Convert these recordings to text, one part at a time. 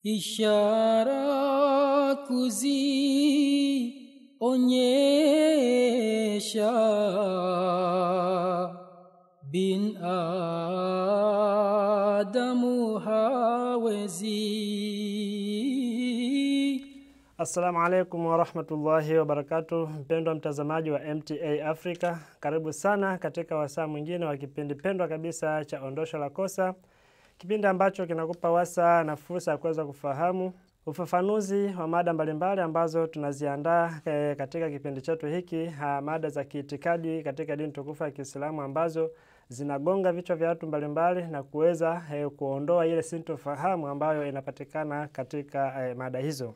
ishara kuzionyesha binadamu hawezi. Assalamu alaikum wa rahmatullahi wa barakatuh. Mpendwa mtazamaji wa MTA Africa, karibu sana katika wasaa mwingine wa kipindi pendwa kabisa cha Ondosho la Kosa. Kipindi ambacho kinakupa wasaa na fursa ya kuweza kufahamu ufafanuzi wa mada mbalimbali ambazo tunaziandaa katika kipindi chetu hiki, mada za kiitikadi katika dini tukufu ya Kiislamu ambazo zinagonga vichwa vya watu mbalimbali na kuweza kuondoa ile sintofahamu ambayo inapatikana katika mada hizo.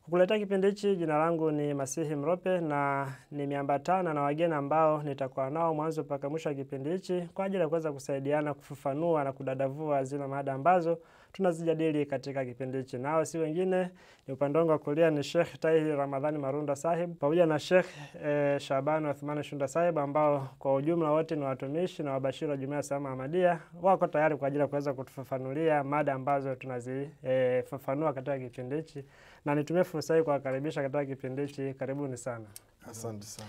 Kukuletea kipindi hichi, jina langu ni Masihi Mrope na nimeambatana na wageni ambao nitakuwa nao mwanzo mpaka mwisho wa kipindi hichi kwa ajili ya kuweza kusaidiana kufafanua na kudadavua zile mada ambazo tunazijadili katika kipindi hichi. Nao si wengine, ni upande wangu wa kulia ni Sheikh Tahir Ramadhani Marunda Sahib pamoja na Sheikh Shaban Uthman Shunda Sahib, ambao kwa ujumla wote ni watumishi na wabashiri wa Jumuiya ya Salama Ahmadiyya. Wako tayari kwa ajili ya kuweza kutufafanulia mada ambazo tunazifafanua katika kipindi hichi, na nitumie fursa hii kuwakaribisha katika kipindi hichi. Karibuni sana. Asante sana.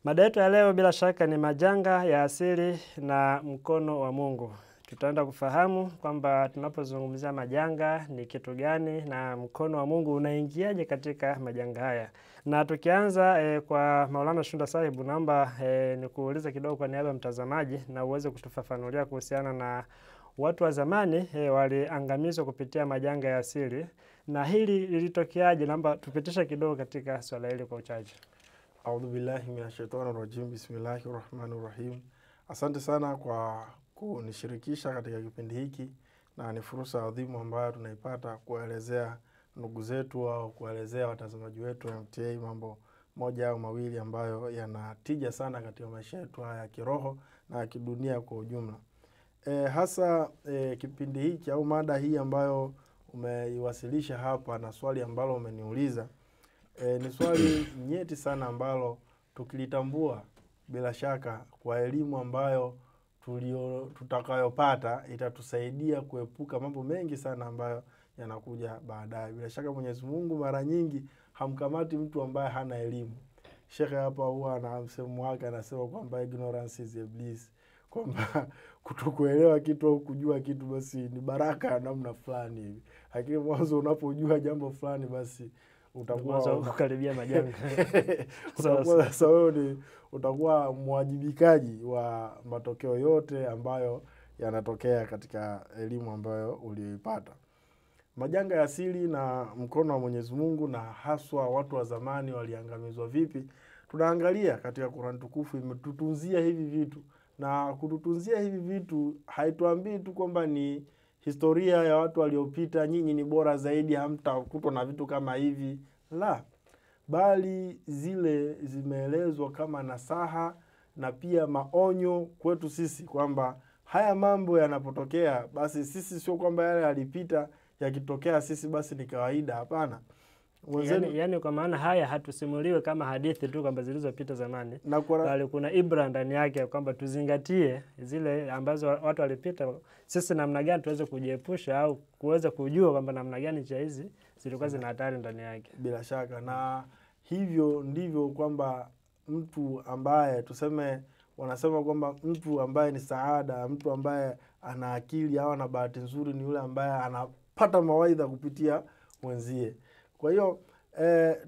Mada yetu ya leo bila shaka ni majanga ya asili na mkono wa Mungu. Tutaenda kufahamu kwamba tunapozungumzia majanga ni kitu gani na mkono wa Mungu unaingiaje katika majanga haya. Na tukianza kwa Maulana Shunda Sahibu, naomba nikuulize kidogo kwa niaba ya mtazamaji na uweze kutufafanulia kuhusiana na watu wa zamani waliangamizwa kupitia majanga ya asili, na hili lilitokeaje? Naomba tupitishe kidogo katika swala hili kwa uchache. A'udhu billahi minashaitanir rajim. Bismillahir rahmanir rahim. Asante sana kwa kunishirikisha katika kipindi hiki, na ni fursa adhimu ambayo tunaipata kuelezea ndugu zetu au kuelezea watazamaji wetu MTA mambo moja au mawili ambayo yanatija sana katika maisha yetu haya ya kiroho na ya kidunia kwa ujumla. Hasa kipindi hiki au mada hii ambayo umeiwasilisha hapa na swali ambalo umeniuliza ni swali nyeti sana ambalo tukilitambua bila shaka kwa elimu ambayo tutakayopata itatusaidia kuepuka mambo mengi sana ambayo yanakuja baadaye. Bila shaka Mwenyezi Mungu mara nyingi hamkamati mtu ambaye hana elimu. Sheikh hapa huwa na msemo wake anasema kwamba ignorance is a bliss, kwamba kutokuelewa kitu au kujua kitu basi ni baraka namna fulani hivi. Lakini mwanzo unapojua jambo fulani basi utakuwa kukaribia majanga. Sasa wewe utakuwa mwajibikaji wa matokeo yote ambayo yanatokea katika elimu ambayo uliyoipata. Majanga ya asili na mkono wa Mwenyezi Mungu, na haswa watu wa zamani waliangamizwa vipi, tunaangalia katika Qur'an tukufu. Imetutunzia hivi vitu, na kututunzia hivi vitu haituambii tu kwamba ni historia ya watu waliopita, nyinyi ni bora zaidi, hamtakutwa na vitu kama hivi. La, bali zile zimeelezwa kama nasaha na pia maonyo kwetu sisi kwamba haya mambo yanapotokea basi sisi sio kwamba yale yalipita yakitokea sisi basi ni kawaida. Hapana. Yani kwa maana haya hatusimuliwe kama hadithi tu kwamba zilizopita zamani, bali kuna ibra ndani yake kwamba tuzingatie zile ambazo watu walipita, sisi namna gani tuweze kujiepusha au kuweza kujua kwamba namna gani cha hizi zilikuwa zina hatari ndani yake. Bila shaka, na hivyo ndivyo kwamba mtu ambaye tuseme wanasema kwamba mtu ambaye ni saada, mtu ambaye ana akili au ana bahati nzuri ni yule ambaye anapata mawaidha kupitia wenzie. Kwa hiyo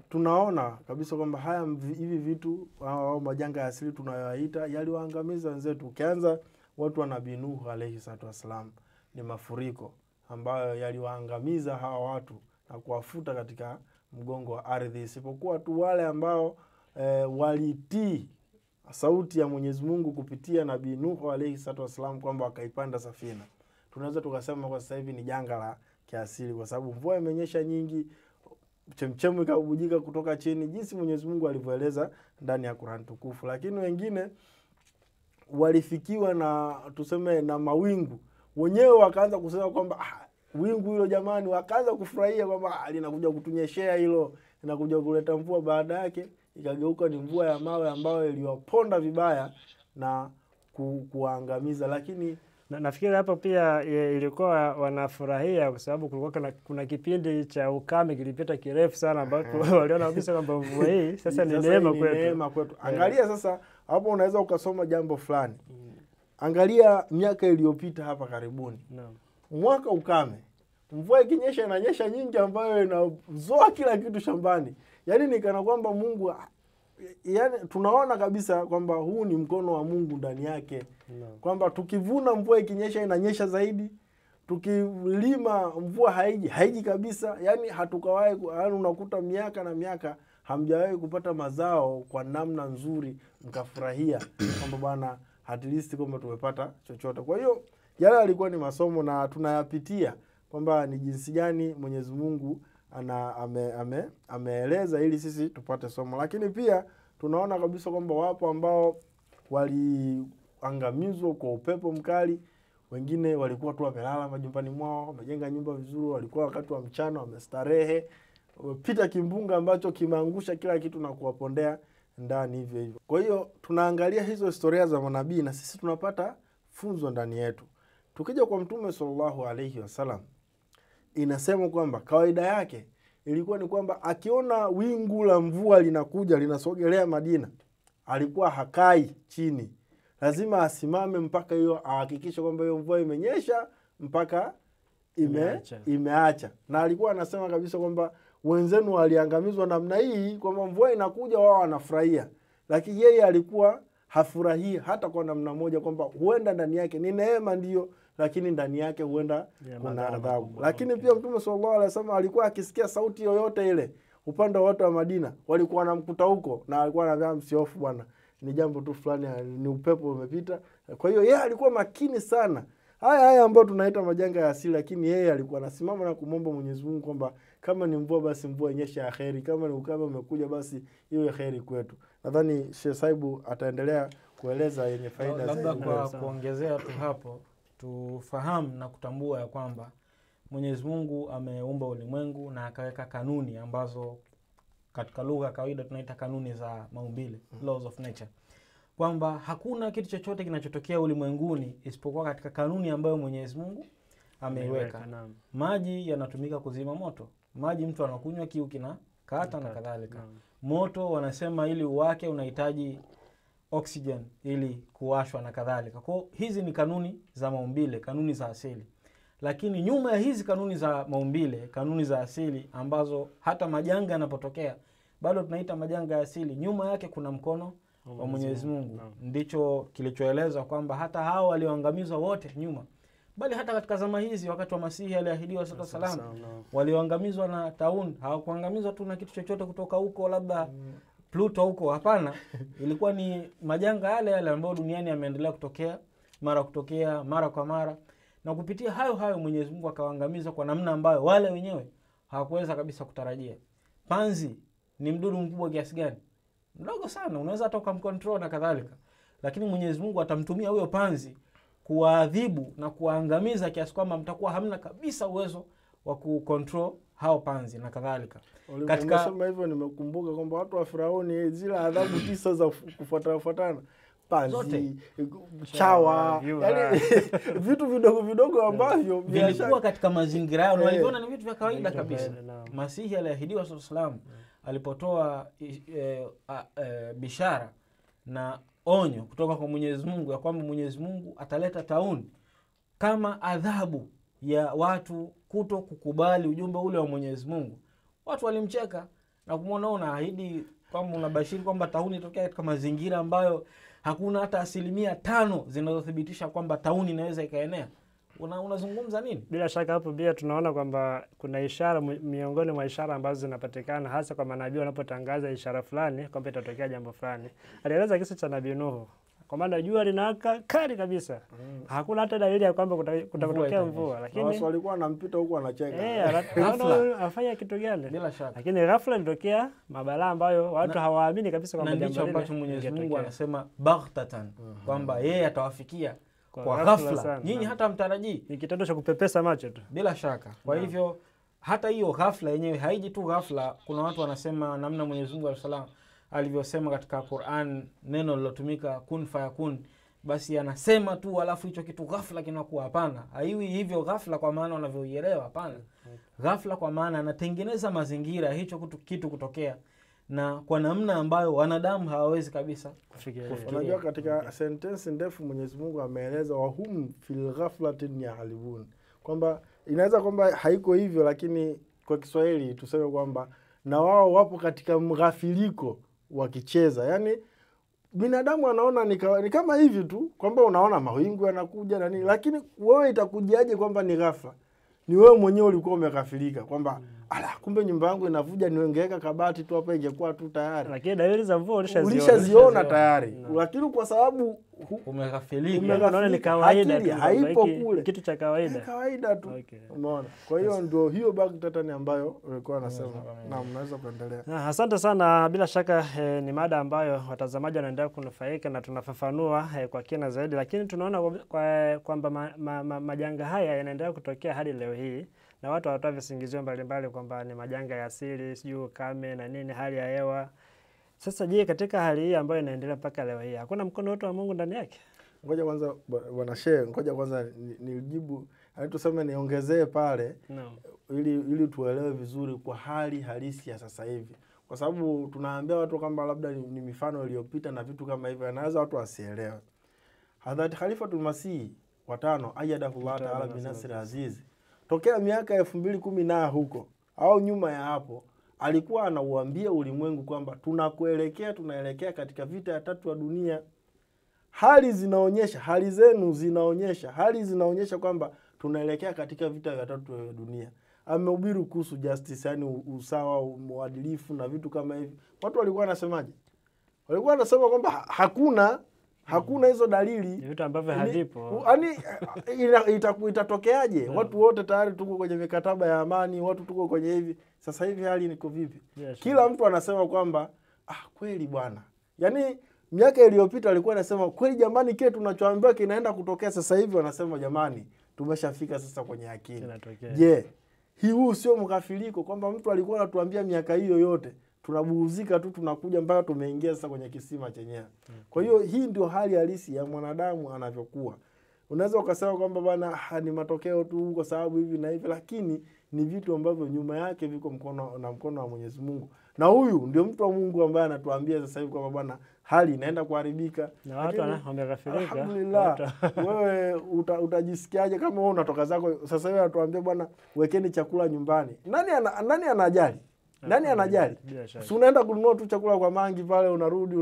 tunaona kabisa kwamba haya hivi vitu au majanga ya asili tunayoyaita yaliwaangamiza wenzetu. Ukianza watu wa Nabii Nuh alayhi salatu wasalam, ni mafuriko ambayo yaliwaangamiza hawa watu na kuwafuta katika mgongo wa ardhi, isipokuwa tu wale ambao walitii sauti ya Mwenyezi Mungu kupitia Nabii Nuh alayhi salatu wasalam kwamba wakaipanda safina. Tunaweza tukasema kwa sasa hivi ni janga la kiasili, kwa sababu mvua imenyesha nyingi, chemchemu ikabujika kutoka chini, jinsi Mwenyezi Mungu alivyoeleza ndani ya Qur'an tukufu. Lakini wengine walifikiwa na tuseme na mawingu, wenyewe wakaanza kusema kwamba wingu hilo jamani, wakaanza kufurahia kwamba linakuja kutunyeshea, hilo linakuja kuleta mvua. Baada yake ikageuka ni mvua ya mawe ambayo iliwaponda vibaya na kuangamiza. Lakini Nafikiri hapo pia ilikuwa wanafurahia kwa sababu kulikuwa kuna kipindi cha ukame kilipita kirefu sana ambapo waliona kabisa kwamba mvua hii sasa ni neema kwetu. Angalia sasa hapo unaweza ukasoma jambo fulani. Angalia miaka iliyopita hapa karibuni. Mwaka ukame. Mvua ikinyesha inanyesha nyingi ambayo inazoa kila kitu shambani. Yaani ni kana kwamba Mungu, yaani tunaona kabisa kwamba huu ni mkono wa Mungu ndani yake. Kwamba tukivuna mvua ikinyesha inanyesha zaidi, tukilima mvua haiji kabisa. Yaani hatukawahi, yaani unakuta miaka na miaka hamjawahi kupata mazao kwa namna nzuri mkafurahia kwamba bwana at least kwamba tumepata chochote. Kwa hiyo yale alikuwa ni masomo na tunayapitia kwamba ni jinsi gani Mwenyezi Mungu ameeleza ili sisi tupate somo. Lakini pia tunaona kabisa kwamba wapo ambao waliangamizwa kwa upepo mkali, wengine walikuwa tu wamelala majumbani mwao, wamejenga nyumba vizuri, walikuwa wakati wa mchana wamestarehe, pita kimbunga ambacho kimeangusha kila kitu na kuwapondea ndani hivyo hivyo. Kwa hiyo tunaangalia hizo historia za manabii na sisi tunapata funzo ndani yetu. Tukija kwa Mtume sallallahu alayhi wasallam, inasema kwamba kawaida yake ilikuwa ni kwamba akiona wingu la mvua linakuja linasogelea Madina, alikuwa hakai chini. Lazima asimame mpaka hiyo ahakikishe kwamba hiyo mvua imenyesha mpaka imeacha. Na alikuwa anasema kabisa kwamba wenzenu waliangamizwa namna hii, kwamba mvua inakuja wao wanafurahia. Lakini yeye alikuwa hafurahii hata kwa namna moja, kwamba huenda ndani yake ni neema ndio, lakini ndani yake huenda kuna adhabu. Lakini pia Mtume sallallahu alaihi wasallam alikuwa akisikia sauti yoyote ile, upande wa watu wa Madina walikuwa wanamkuta huko na alikuwa anambia msiofu bwana, ni jambo tu fulani, ni upepo umepita. Kwa hiyo yeye alikuwa makini sana. Haya ambayo tunaita majanga ya asili, lakini yeye alikuwa anasimama na kumwomba Mwenyezi Mungu kwamba kama ni mvua basi mvua inyeshe ya kheri, kama ni ukame umekuja basi iwe kheri kwetu. Nadhani Sheikh Saibu ataendelea kueleza yenye faida zaidi. Labda kwa kuongezea tu hapo, tufahamu na kutambua ya kwamba Mwenyezi Mungu ameumba ulimwengu na akaweka kanuni ambazo katika lugha kawaida tunaita kanuni za maumbile, laws of nature. Kwamba hakuna kitu chochote kinachotokea ulimwenguni isipokuwa katika kanuni ambayo Mwenyezi Mungu ameiweka. Maji yanatumika kuzima moto. Maji mtu anakunywa kiu kinakata na kadhalika. Moto wanasema ili uwake unahitaji oxygen ili kuwashwa na kadhalika. Kwa hizi ni kanuni za maumbile, kanuni za asili. Lakini nyuma ya hizi kanuni za maumbile, kanuni za asili ambazo hata majanga yanapotokea bado tunaita majanga ya asili, nyuma yake kuna mkono wa Mwenyezi Mungu. Ndicho kilichoeleza kwamba hata hao walioangamizwa wote nyuma, bali hata katika zama hizi wakati wa Masihi aliahidiwa sallallahu walioangamizwa na taun, hawakuangamizwa tu na kitu chochote kutoka huko labda Pluto huko, hapana. Ilikuwa ni majanga yale ambayo duniani yameendelea kutokea mara kwa mara, na kupitia hayo Mwenyezi Mungu akawaangamiza kwa namna ambayo wale wenyewe hawakuweza kabisa kutarajia. Panzi ni mdudu mkubwa kiasi gani? Mdogo sana, unaweza hata kumcontrol na kadhalika. Lakini Mwenyezi Mungu atamtumia huyo panzi kuadhibu na kuangamiza kiasi kwamba mtakuwa hamna kabisa uwezo wa kucontrol hao panzi na kadhalika. Katika sema hivyo nimekumbuka kwamba watu wa Firauni zile adhabu 9 za kufuatana, panzi, chawa, yani vitu vidogo ambavyo vilikuwa katika mazingira yao, waliona ni vitu vya kawaida kabisa. Masihi aliahidiwa sallallahu alipotoa bishara na onyo kutoka kwa Mwenyezi Mungu ya kwamba Mwenyezi Mungu ataleta tauni kama adhabu ya watu kuto kukubali ujumbe ule wa Mwenyezi Mungu. Watu walimcheka na kumwona unaahidi kwamba unabashiri kwamba tauni itokea katika mazingira ambayo hakuna hata 5% zinazothibitisha kwamba tauni inaweza ikaenea. Unazungumza nini? Bila shaka hapo pia tunaona kwamba kuna ishara miongoni mwa ishara ambazo zinapatikana hasa kwa manabii wanapotangaza ishara fulani kwamba itatokea jambo fulani. Alieleza kisa cha Nabii Nuhu. Kwa maana jua linawaka kali kabisa. Hakuna hata dalili ya kwamba kutatokea mvua, lakini watu walikuwa wanampita huko wanacheka. Afanya kitu gani? Bila shaka. Lakini ghafla ilitokea mabalaa ambayo watu hawaamini kabisa kwamba jambo hilo. Ndicho ambacho Mwenyezi Mungu anasema baghtatan, kwamba yeye atawafikia kwa ghafla. Nyinyi hata mtarajii. Ni kitendo cha kupepesa macho tu. Bila shaka. Kwa hivyo hata hiyo ghafla yenyewe haiji tu ghafla. Kuna watu wanasema namna Mwenyezi Mungu alivyosema katika Qur'an, neno lilotumika kun fayakun basi anasema tu alafu hicho kitu ghafla kinakuwa. Hapana, haiwi hivyo ghafla kwa maana unavyoielewa. Hapana, ghafla kwa maana anatengeneza mazingira hicho kitu kutokea, na kwa namna ambayo wanadamu hawawezi kabisa kufikiria. Unajua katika sentence ndefu Mwenyezi Mungu ameeleza wahum fil ghaflatin yahlibun, kwamba inaweza kwamba haiko hivyo, lakini kwa Kiswahili tuseme kwamba na wao wapo katika mghafiliko wakicheza. Yani binadamu anaona ni kama hivi tu, kwamba unaona mawingu yanakuja na nini, lakini wewe itakujaje kwamba ni ghafla? Ni wewe mwenyewe ulikuwa umeghafilika kwamba kumbe nyumba yangu inavuja, niongeweka kabati tu hapa ingekuwa tu tayari. Lakini dalili za mvua ulishaziona tayari. Lakini kwa sababu umeghafilika, unaona ni kawaida tu, haipo kule, kitu cha kawaida. Kawaida tu. Okay. Umeona? Kwa hiyo ndio hiyo bagtatani ambayo ulikuwa unasema. Na mnaweza kuendelea. Asante sana. Bila shaka ni mada ambayo watazamaji wanaendelea kunufaika na tunafafanua kwa kina zaidi, lakini tunaona kwamba majanga haya yanaendelea kutokea hadi leo hii, na watu wanatoa visingizio mbalimbali kwamba ni majanga ya asili, sijui ukame na nini, hali ya hewa. Sasa je, katika hali hii ambayo inaendelea mpaka leo hii, hakuna mkono wote wa Mungu ndani yake? Ngoja kwanza bwana Sheikh, ngoja kwanza nijibu, tuseme niongezee pale ili tuelewe vizuri kwa hali halisi ya sasa hivi. Kwa sababu tunaambia watu kwamba labda ni mifano iliyopita na vitu kama hivyo, anaweza watu wasielewe. Hadhrat Khalifatul Masih wa 5 ayyadahullah ta'ala binasir aziz, tokea miaka 2010 na huko au nyuma ya hapo, alikuwa anauambia ulimwengu kwamba tunaelekea katika vita ya 3 ya dunia. Hali zinaonyesha, hali zenu zinaonyesha, hali zinaonyesha kwamba tunaelekea katika vita ya 3 ya dunia. Amehubiri kuhusu justice, yani usawa, uadilifu na vitu kama hivi. Watu walikuwa wanasemaje? Walikuwa wanasema kwamba hakuna hizo dalili, vitu ambavyo havipo. Yaani itatokeaje? Watu wote tayari tuko kwenye mikataba ya amani, watu tuko kwenye hivi. Sasa hivi hali niko vipi? Kila mtu anasema kwamba kweli bwana. Yaani miaka iliyopita alikuwa anasema kweli jamani, kile tunachoambiwa kinaenda kutokea. Sasa hivi wanasema jamani, tumeshafika sasa kwenye akili. Je, huu sio mghafiriko kwamba mtu alikuwa anatuambia miaka hiyo yote, tunabuhuzika tu, tunakuja mpaka tumeingia sasa kwenye kisima chenyewe. Kwa hiyo hii ndio hali halisi ya mwanadamu anavyokuwa. Unaweza ukasema kwamba bwana ni matokeo tu kwa sababu hivi na hivi, lakini ni vitu ambavyo nyuma yake viko mkono wa Mwenyezi Mungu. Na huyu ndio mtu wa Mungu ambaye anatuambia sasa hivi kwamba bwana hali inaenda kuharibika. Na watu wameghafilika. Alhamdulillah. Wewe utajisikiaje kama wewe unatoka zako sasa hivi anatuambia bwana wekeni chakula nyumbani? Nani anajali? Nani anajali? Si unaenda kununua tu chakula kwa mangi pale, unarudi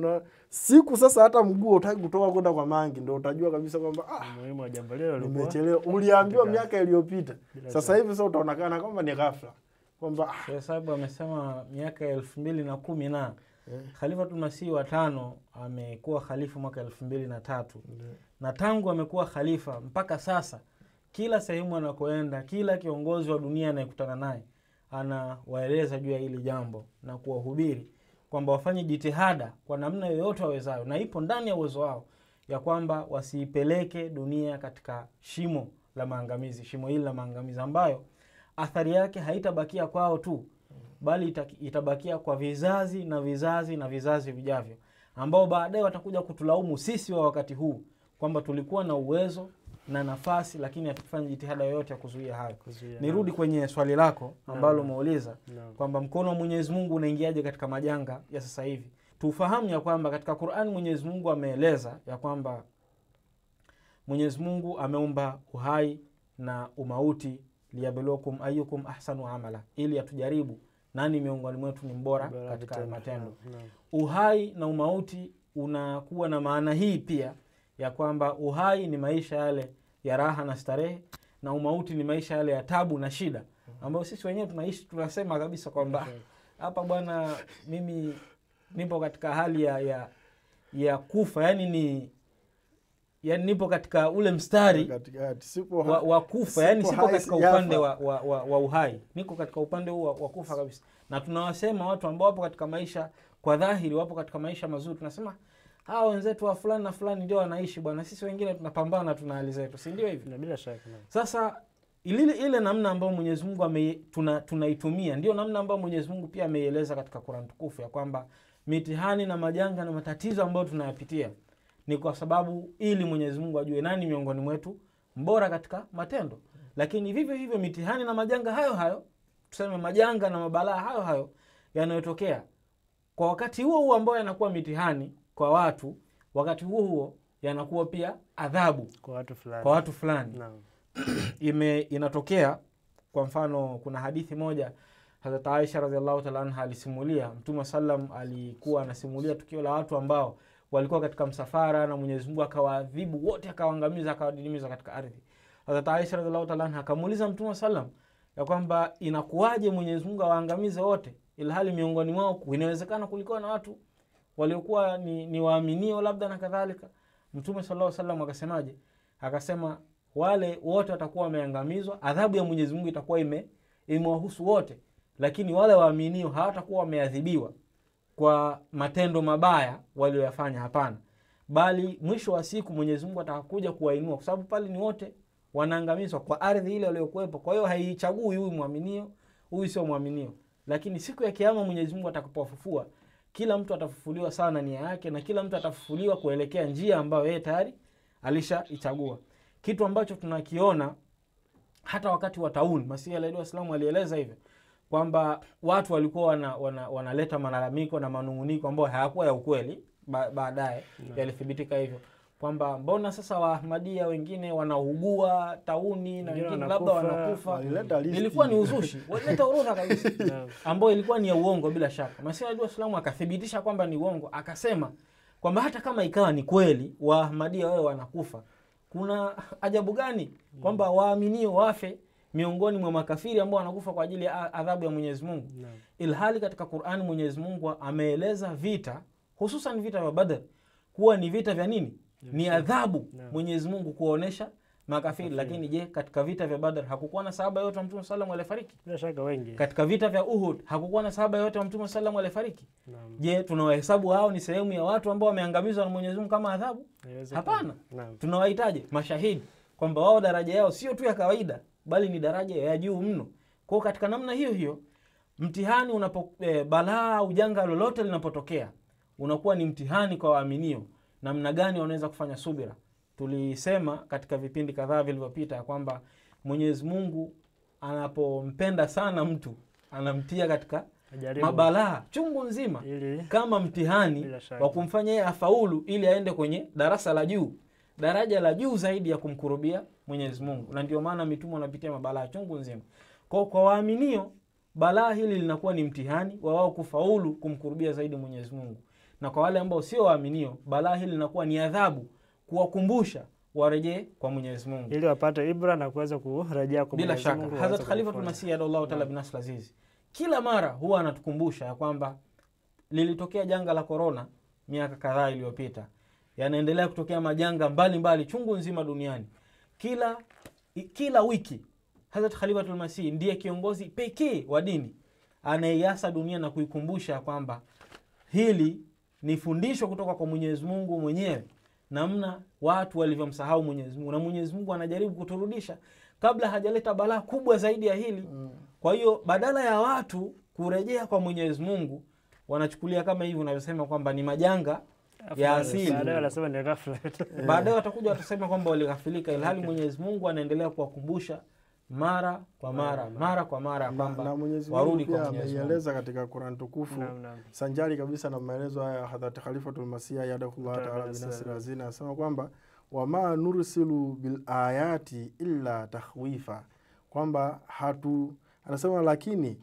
siku sasa hata mguu utaki kutoka kwenda kwa mangi, ndio utajua kabisa kwamba muhimu wa jambo leo nimechelewa. Uliambiwa miaka iliyopita. Sasa hivi sasa utaonekana kama ni ghafla. Kwamba sababu amesema miaka 2010 na Khalifatul Masih wa 5 amekuwa khalifa mwaka 2003. Na tangu amekuwa khalifa mpaka sasa, kila sehemu anakoenda, kila kiongozi wa dunia anayekutana naye anawaeleza juu ya hili jambo na kuwahubiri kwamba wafanye jitihada kwa namna yoyote wawezayo, na ipo ndani ya uwezo wao, ya kwamba wasiipeleke dunia katika shimo la maangamizi, shimo hili la maangamizi ambayo athari yake haitabakia kwao tu, bali itabakia kwa vizazi na vizazi na vizazi vijavyo, ambao baadaye watakuja kutulaumu sisi wa wakati huu kwamba tulikuwa na uwezo na nafasi lakini hatukufanya jitihada yoyote ya kuzuia hayo. Nirudi kwenye swali lako ambalo umeuliza kwamba mkono wa Mwenyezi Mungu unaingiaje katika majanga ya sasa hivi. Tufahamu ya kwamba katika Qur'an Mwenyezi Mungu ameeleza ya kwamba Mwenyezi Mungu ameumba uhai na umauti liyabluwakum ayyukum ahsanu amala, ili atujaribu nani miongoni mwetu ni mbora katika matendo. Uhai na umauti unakuwa na maana hii pia ya kwamba uhai ni maisha yale ya raha na starehe, na umauti ni maisha yale ya tabu na shida, ambayo sisi wenyewe tunaishi, tunasema kabisa kwamba hapa bwana mimi nipo katika hali ya kufa, yani nipo katika ule mstari wa kufa, yani sipo katika upande wa uhai, niko katika upande huu wa kufa kabisa. Na tunawasema watu ambao wapo katika maisha kwa dhahiri, wapo katika maisha mazuri, tunasema hao wenzetu wa fulani na fulani ndio wanaishi bwana, sisi wengine tunapambana, tuna hali zetu, si ndio hivi? Bila shaka. Sasa ile namna ambayo Mwenyezi Mungu tunaitumia ndio namna ambayo Mwenyezi Mungu pia ameieleza katika Qur'an tukufu, ya kwamba mitihani na majanga na matatizo ambayo tunayapitia ni kwa sababu ili Mwenyezi Mungu ajue nani miongoni mwetu mbora katika matendo. Lakini vivyo hivyo mitihani na majanga hayo hayo, tuseme majanga na mabalaa hayo hayo yanayotokea kwa wakati huo huo ambao yanakuwa mitihani kwa watu, wakati huo huo yanakuwa pia adhabu kwa watu fulani. Inatokea kwa mfano, kuna hadithi moja Hazrat Aisha radhiallahu ta'ala anha alisimulia, Mtume sallam alikuwa anasimulia tukio la watu ambao walikuwa katika msafara na Mwenyezi Mungu akawaadhibu wote, akawaangamiza, akawadidimiza katika ardhi. Hazrat Aisha radhiallahu ta'ala anha akamuuliza Mtume sallam ya kwamba inakuwaje Mwenyezi Mungu awaangamize wote ilhali miongoni mwao inawezekana kulikuwa na watu waliokuwa ni waaminio labda na kadhalika. Mtume sallallahu alaihi wasallam akasemaje? Akasema wale wote watakuwa wameangamizwa, adhabu ya Mwenyezi Mungu itakuwa imewahusu wote, lakini wale waaminio hawatakuwa wameadhibiwa kwa matendo mabaya walioyafanya. Hapana, bali mwisho wa siku Mwenyezi Mungu atakuja kuwainua, kwa sababu pale ni wote wanaangamizwa kwa ardhi ile waliokuwepo. Kwa hiyo haichagui huyu muaminio, huyu sio muaminio. Lakini siku ya kiyama Mwenyezi Mungu atakapowafufua, kila mtu atafufuliwa sana nia yake, na kila mtu atafufuliwa kuelekea njia ambayo yeye tayari alishaichagua. Kitu ambacho tunakiona hata wakati wa tauni, Masihi alayhi wasallam alieleza hivyo kwamba watu walikuwa wanaleta malalamiko na manunguniko ambayo hayakuwa ya ukweli. Baadaye yalithibitika hivyo kwamba mbona sasa Waahmadia wengine wanaugua tauni na wengine labda wanakufa. Ilikuwa ni uzushi, walileta orodha kabisa ambayo ilikuwa ni ya uongo bila shaka. Masihi alayhi wasallam akathibitisha kwamba ni uongo, akasema kwamba hata kama ikawa ni kweli Waahmadia wao wanakufa, kuna ajabu gani kwamba waaminio wafe miongoni mwa makafiri ambao wanakufa kwa ajili ya adhabu ya Mwenyezi Mungu? Ilhali katika Qur'an Mwenyezi Mungu ameeleza vita, hususan vita vya Badr, kuwa ni vita vya nini? Ni adhabu Mwenyezi Mungu kuonesha makafiri. Lakini je, katika vita vya Badr hakukuwa na sahaba yote wa Mtume sallallahu alaihi wasallam alifariki? Bila shaka wengi. Katika vita vya Uhud hakukuwa na sahaba yote wa Mtume sallallahu alaihi wasallam alifariki? Je, tunawahesabu hao ni sehemu ya watu ambao wameangamizwa na Mwenyezi Mungu kama adhabu? Hapana. Tunawahitaji mashahidi kwamba wao daraja yao sio tu ya kawaida, bali ni daraja ya juu mno. Kwa katika namna hiyo hiyo, mtihani balaa au janga lolote linapotokea, unakuwa ni mtihani kwa waaminio namna gani wanaweza kufanya subira. Tulisema katika vipindi kadhaa vilivyopita kwamba Mwenyezi Mungu anapompenda sana mtu anamtia katika mabalaa chungu nzima kama mtihani wa kumfanya yeye afaulu ili aende kwenye darasa la juu, daraja la juu zaidi ya kumkurubia Mwenyezi Mungu. Na ndio maana mitume wanapitia mabalaa chungu nzima. Kwa waaminio balaa hili linakuwa ni mtihani wa wao kufaulu kumkurubia zaidi Mwenyezi Mungu. Na kwa wale ambao sio waaminio, balaa hili linakuwa ni adhabu kuwakumbusha warejee kwa Mwenyezi Mungu ili wapate ibra na kuweza kurejea kwa Mwenyezi Mungu. Bila shaka Hazrat Khalifatul Masih Allahu Ta'ala bin Nasr Aziz kila mara huwa anatukumbusha ya kwamba lilitokea janga la corona miaka kadhaa iliyopita, yanaendelea kutokea majanga mbalimbali chungu nzima duniani. Kila wiki Hazrat Khalifatul Masih ndiye kiongozi pekee wa dini anayeiasa dunia na kuikumbusha kwamba hili ni fundisho kutoka kwa Mwenyezi Mungu mwenyewe, namna watu walivyomsahau Mwenyezi Mungu, na Mwenyezi Mungu anajaribu kuturudisha kabla hajaleta balaa kubwa zaidi ya hili. Kwa hiyo badala ya watu kurejea kwa Mwenyezi Mungu, wanachukulia kama hivi unavyosema kwamba ni majanga ya asili. Baadaye wanasema ni ghafla. Baadaye watakuja watasema kwamba walighafilika, ilhali Mwenyezi Mungu anaendelea kuwakumbusha mara kwa mara kwamba warudi kwa Mwenyezi Mungu. Ameeleza katika Qur'an tukufu sanjari kabisa na maelezo haya Hadhrat Khalifatul Masih Yadahullah Ta'ala bin Nasr Azina, anasema kwamba wama nursilu bil ayati illa takhwifa, kwamba anasema lakini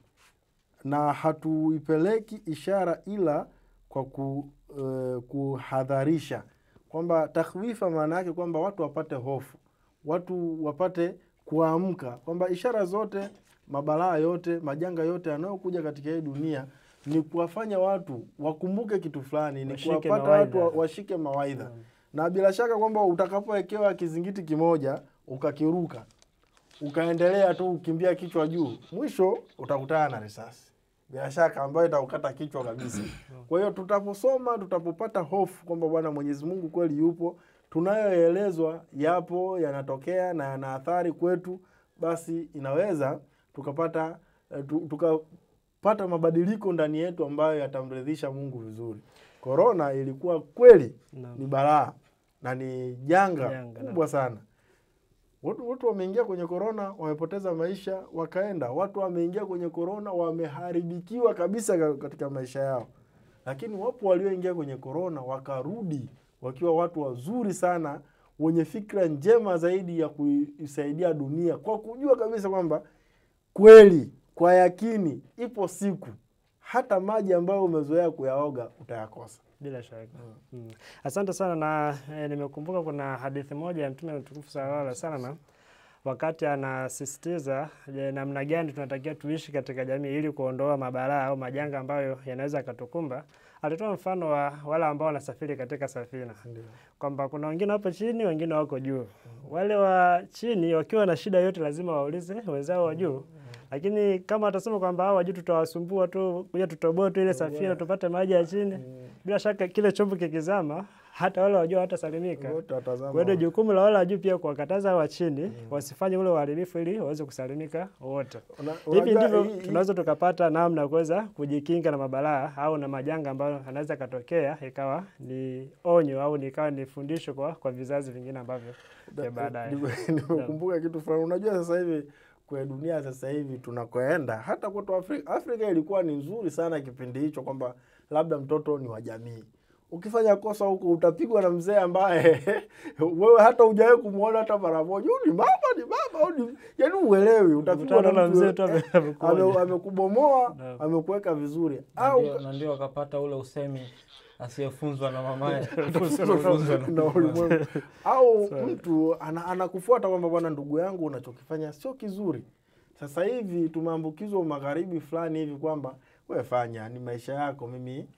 na hatuipeleki ishara ila kwa kuhadharisha. Kwamba takhwifa maana yake kwamba watu wapate hofu, watu wapate kuamka, kwamba ishara zote, mabalaa yote, majanga yote yanayokuja katika hii dunia ni kuwafanya watu wakumbuke kitu fulani, ni kuwapata watu washike mawaidha. Na bila shaka kwamba utakapowekewa kizingiti kimoja ukakiruka, ukaendelea tu ukimbia kichwa juu, mwisho utakutana na risasi bila shaka ambayo itakukata kichwa kabisa. Kwa hiyo tutaposoma, tutapopata hofu kwamba Bwana Mwenyezi Mungu kweli yupo, tunayoelezwa yapo, yanatokea na yana athari kwetu, basi inaweza tukapata mabadiliko ndani yetu ambayo yatamridhisha Mungu vizuri. Corona ilikuwa kweli ni balaa, na ni janga kubwa sana. Watu wameingia kwenye corona, wamepoteza maisha, wakaenda. Watu wameingia kwenye corona, wameharibikiwa kabisa katika maisha yao. Lakini wapo walioingia kwenye corona, wakarudi wakiwa watu wazuri sana, wenye fikra njema zaidi ya kuisaidia dunia, kwa kujua kabisa kwamba kweli, kwa yakini, ipo siku hata maji ambayo umezoea kuyaoga utayakosa. Bila shaka. Asante sana, na nimekumbuka kuna hadithi moja ya Mtume mtukufu sallallahu alaihi wasallam wakati anasisitiza namna gani tunatakiwa tuishi katika jamii ili kuondoa mabalaa au majanga ambayo yanaweza kutukumba. Alitoa mfano wa wale ambao wanasafiri katika safina. Kwamba kuna wengine hapo chini, wengine wako juu. Wale wa chini wakiwa na shida yote lazima waulize wenzao wa juu. Lakini kama watasema kwamba hao wa juu tutawasumbua tu, kuja tutoboe tu ile safina tupate maji ya chini, bila shaka kile chombo kikizama hata wale wa juu hatasalimika. Kwa hiyo jukumu la wale wa juu pia kuwakataza wa chini wasifanye ule uharibifu ili waweze kusalimika wote. Hivi ndivyo tunaweza tukapata namna ya kuweza kujikinga na mabalaa au na majanga ambayo yanaweza katokea ikawa ni onyo au ikawa ni fundisho kwa vizazi vingine ambavyo baadaye. Nimekumbuka kitu fulani. Unajua sasa hivi kwa dunia sasa hivi tunakoenda, hata kwetu Afrika ilikuwa ni nzuri sana kipindi hicho kwamba labda mtoto ni wa jamii. Ukifanya kosa huko utapigwa na mzee ambaye wewe hata hujawahi kumuona hata mara moja. Ni baba, yaani uelewi, utapigwa na mzee tu amekubomoa, amekuweka vizuri. Au ndio akapata ule usemi asiyefunzwa na mamaye na ulimwengu. Au mtu anakufuata kwamba bwana, ndugu yangu, unachokifanya sio kizuri. Sasa hivi tumeambukizwa magharibi fulani hivi kwamba wewe fanya, ni maisha yako, mimi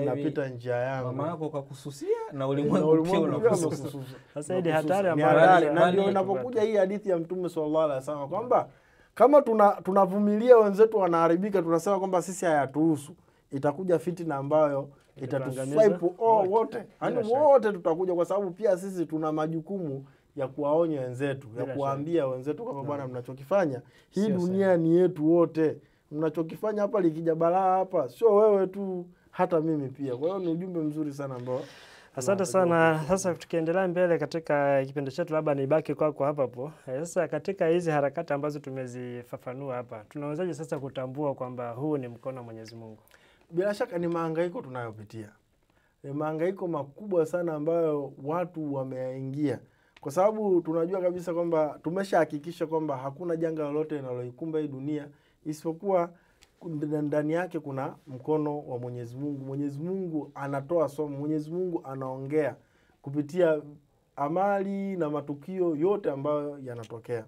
napita njia yangu. Mama yako kakususia na ulimwengu pia unakususia. Sasa hii hatari ambayo, na ndio inapokuja hii hadithi ya Mtume sallallahu alaihi wasallam kwamba kama tunavumilia wenzetu wanaharibika, tunasema kwamba sisi hayatuhusu, itakuja fitina ambayo itatuswipe wote. Yaani wote tutakuja, kwa sababu pia sisi tuna majukumu ya kuwaonya wenzetu, ya kuwaambia wenzetu kwamba bwana, mnachokifanya hii dunia ni yetu wote. Mnachokifanya hapa likija balaa hapa sio wewe tu, hata mimi pia. Kwa hiyo ni ujumbe mzuri sana ambao. Asante sana. Sasa tukiendelea mbele katika kipindi chetu, labda nibaki kwako hapa hapo. Sasa katika hizi harakati ambazo tumezifafanua hapa, tunawezaje sasa kutambua kwamba huu ni mkono wa Mwenyezi Mungu? Bila shaka ni mahangaiko tunayopitia. Ni mahangaiko makubwa sana ambayo watu wameingia. Kwa sababu tunajua kabisa kwamba tumeshahakikisha kwamba hakuna janga lolote linaloikumba hii dunia isipokuwa ndani yake kuna mkono wa Mwenyezi Mungu. Mwenyezi Mungu anatoa somo, Mwenyezi Mungu anaongea kupitia amali na matukio yote ambayo yanatokea.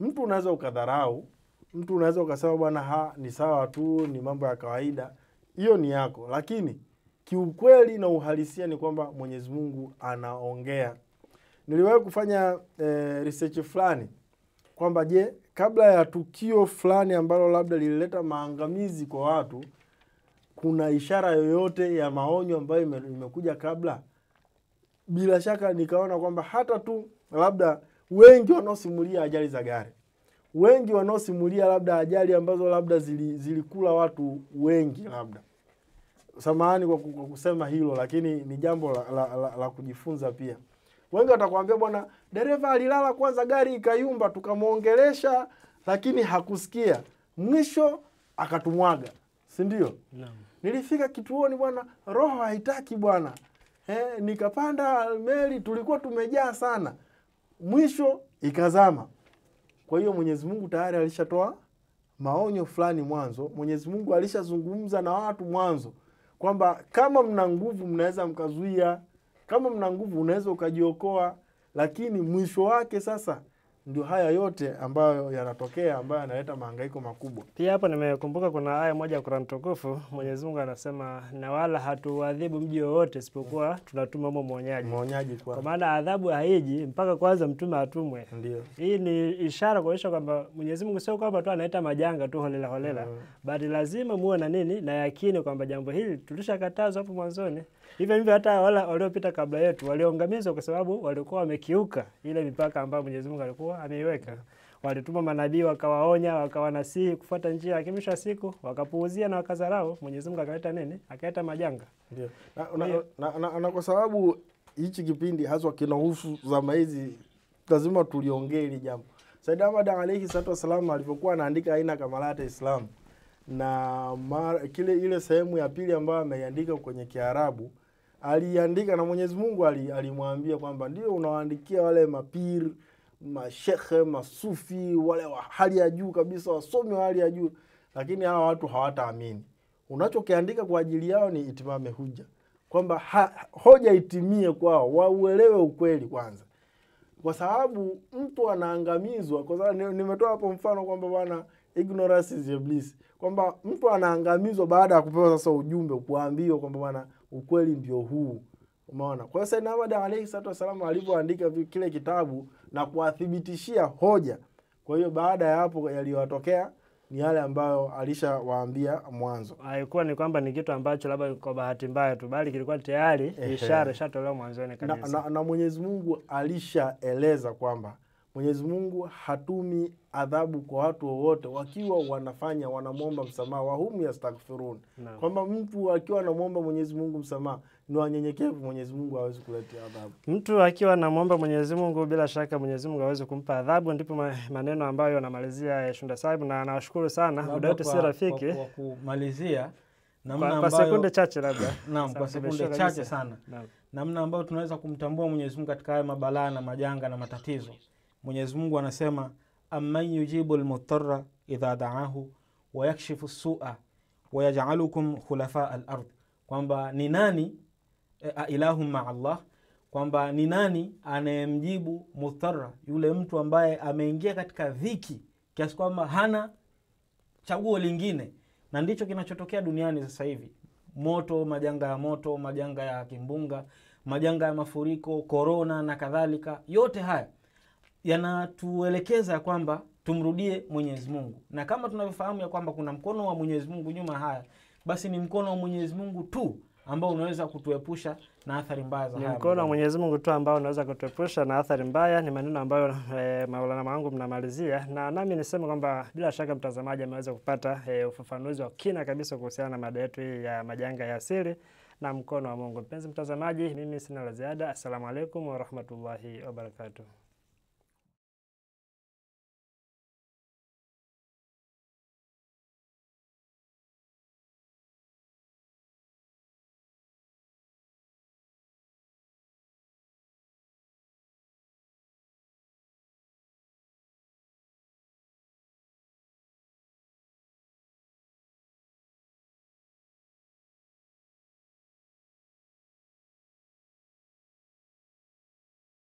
Mtu unaweza ukadharau, mtu unaweza ukasema bwana, ni sawa tu, ni mambo ya kawaida. Hiyo ni yako, lakini kiukweli na uhalisia ni kwamba Mwenyezi Mungu anaongea. Niliwahi kufanya research fulani kwamba je, kabla ya tukio fulani ambalo labda lilileta maangamizi kwa watu, kuna ishara yoyote ya maonyo ambayo imekuja kabla? Bila shaka nikaona kwamba hata tu labda wengi wanaosimulia ajali za gari, wengi wanaosimulia labda ajali ambazo labda zilikula watu wengi, labda samahani kwa kusema hilo, lakini ni jambo la kujifunza pia. Wengi watakwambia bwana, dereva alilala kwanza, gari ikayumba, tukamuongelesha lakini hakusikia, mwisho akatumwaga, si ndio? Nilifika kituoni bwana, roho haitaki bwana, nikapanda meli, tulikuwa tumejaa sana, mwisho ikazama. Kwa hiyo Mwenyezi Mungu tayari alishatoa maonyo fulani mwanzo. Mwenyezi Mungu alishazungumza na watu mwanzo kwamba kama mna nguvu mnaweza mkazuia, kama mna nguvu unaweza ukajiokoa, lakini mwisho wake sasa ndio haya yote ambayo yanatokea, ambayo yanaleta mahangaiko makubwa. Pia hapo nimekumbuka kuna aya moja ya Qur'an tukufu, Mwenyezi Mungu anasema, na wala hatuadhibu mji wote isipokuwa tunatuma mwonyaji. Kwa maana adhabu haiji mpaka kwanza mtume atumwe. Ndio. Hii ni ishara kuonyesha kwamba Mwenyezi Mungu sio kwamba tu analeta majanga tu holela, bali lazima muwe na nini, na yakini kwamba jambo hili tulishakatazwa hapo mwanzoni. Hivyo hata wala waliopita kabla yetu walioangamizwa kwa sababu walikuwa wamekiuka ile mipaka ambayo Mwenyezi Mungu alikuwa ameiweka. Walituma manabii wakawaonya, wakawanasihi kufuata njia, akimisha siku wakapuuzia na wakadharau, Mwenyezi Mungu akaleta nini? Akaleta majanga. Ndio. Na kwa sababu hichi kipindi haswa kinahusu zama hizi, lazima tuliongee hili jambo. Said Ahmad alayhi salatu wasalam alipokuwa anaandika aina kamalati Islam, na ile sehemu ya pili ambayo ameiandika kwenye Kiarabu, aliandika na Mwenyezi Mungu alimwambia kwamba ndio unawaandikia wale mapir, mashekhe, masufi, wale wa hali ya juu kabisa, wasomi wa hali ya juu, lakini hawa watu hawataamini. Unachokiandika kwa ajili yao ni itimame hujja, kwamba hoja itimie kwao, wauelewe ukweli kwanza. Kwa sababu mtu anaangamizwa, kwa sababu nimetoa hapo mfano kwamba bwana ignorance is bliss, kwamba mtu anaangamizwa baada ya kupewa sasa ujumbe, kuambiwa kwamba bwana ukweli ndio huu. Umeona? Kwa hiyo Sayyid Ahmad alayhi salatu wasallam alipoandika kile kitabu na kuwathibitishia hoja, kwa hiyo baada ya hapo yaliyotokea ni yale ambayo alishawaambia mwanzo. Haikuwa ni kwamba ni kitu ambacho labda kwa bahati mbaya tu, bali kilikuwa tayari ishara ishatolewa mwanzoni kabisa. Na Mwenyezi Mungu alishaeleza kwamba Mwenyezi Mungu hatumi adhabu kwa watu wote wakiwa wanamuomba msamaha, wa hum yastaghfirun. Kwamba mtu akiwa anamuomba Mwenyezi Mungu msamaha ni wanyenyekevu, Mwenyezi Mungu hawezi kuletea adhabu. Mtu akiwa anamuomba Mwenyezi Mungu, bila shaka Mwenyezi Mungu hawezi kumpa adhabu. Ndipo maneno ambayo anamalizia Shunda Saib, na nawashukuru sana. Muda wetu si rafiki. Kwa kumalizia kwa sekunde chache labda. Naam, kwa sekunde chache sana. Namna ambayo tunaweza kumtambua Mwenyezi Mungu katika haya mabalaa na majanga na matatizo. Mwenyezi Mungu anasema amman yujibu al-mutarra idha da'ahu wa yakshifu as-su'a wa yaj'alukum khulafa al-ard, kwamba ni nani ilahum ma'a Allah, kwamba ni nani anayemjibu mutarra, yule mtu ambaye ameingia katika dhiki kiasi kwamba hana chaguo lingine. Na ndicho kinachotokea duniani sasa hivi. Moto, majanga ya moto, majanga ya kimbunga, majanga ya mafuriko, corona na kadhalika, yote haya yanatuelekeza kwamba tumrudie Mwenyezi Mungu. Na kama tunavyofahamu ya kwamba kuna mkono wa Mwenyezi Mungu nyuma haya, basi ni mkono wa Mwenyezi Mungu tu ambao unaweza kutuepusha na athari mbaya za haya. Ni mkono wa Mwenyezi Mungu tu ambao unaweza kutuepusha na athari mbaya. Ni maneno ambayo Maulana wangu mnamalizia, na nami niseme kwamba bila shaka mtazamaji ameweza kupata ufafanuzi wa kina kabisa kuhusiana na mada yetu hii ya majanga ya asili na mkono wa Mungu. Mpenzi mtazamaji, mimi sina la ziada. Assalamu alaikum wa rahmatullahi wa barakatuh.